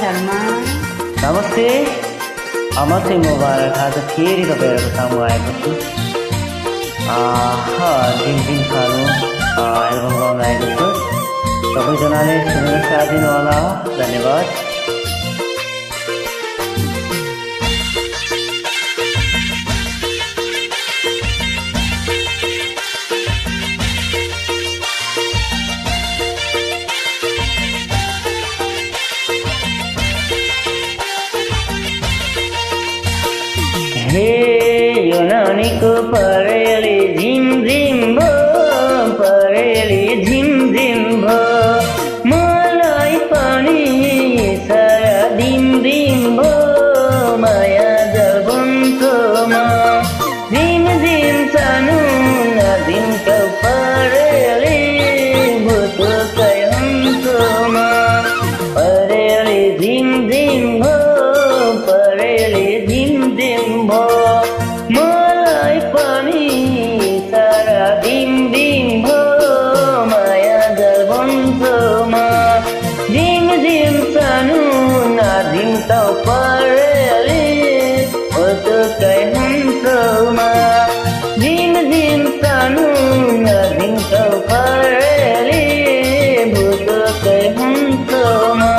शर्मा। नमस्ते, म चाहिँ मुबारक आज फेरि तपाईँहरूको सामु आएको छु। दिन दिन सानो एल्बम गाउन आएको छु। सबैजनाले सुनेर साथ दिनु होला। धन्यवाद। हे यो नानीको परेली झिम झिम भो, परेली झिम झिम भो, मलाई पनि सारा दिन दिन भो, माया जबन्कोमा झिम झिम सानो नदिनको परेली भुतुकै हुन्कोमा, परेली झिम झिम भो, परेली झिम झिम भो, मलाई पनि सारा दिन दिन भो, माया जबन्कोमा झिम झिम सानो नदिम त परेली भुतुकै हुन्कोमा, झिम झिम सानो नदिम त परेली भुतुकै हुन्कोमा।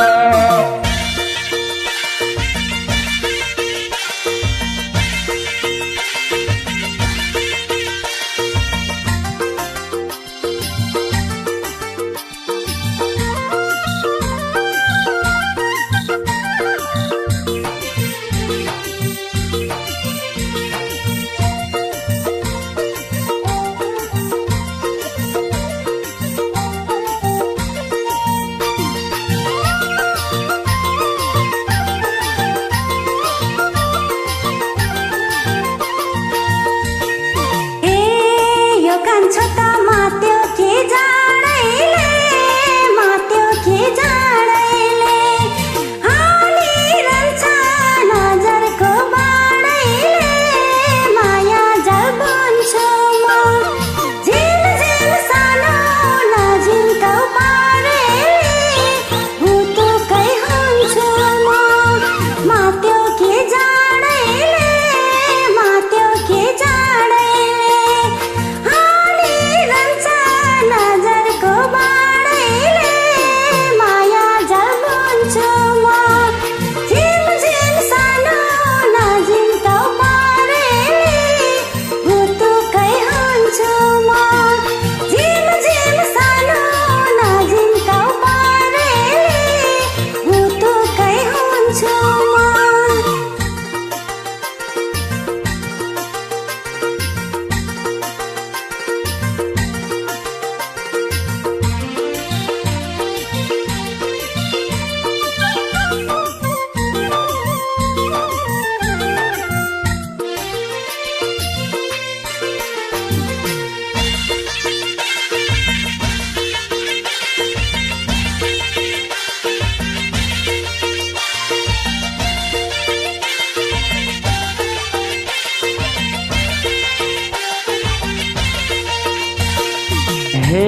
हे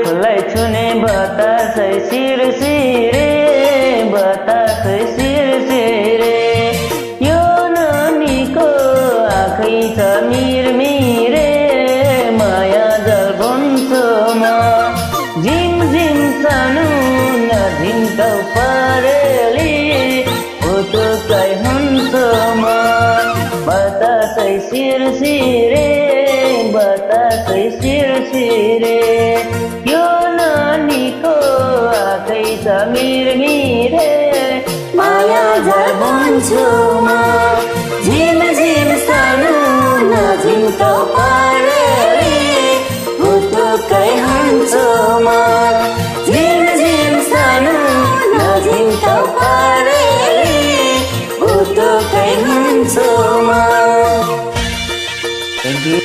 फुलाई छुने बतासै शिर शिरे, बतासै शिर शिरे, यो नानीको आँखै छ मिर मिरे, माया जल बन्छोमा झिम झिम सानो नझिम्कौ परेली भुतुकै हुन्छोमा, बतासै शिर शिरे, बतासै शिर शिरे, यो नानीको आँखै छ मिर मिरे, माया जल बन्छोमा झिम झिम सानो नझिम्कौ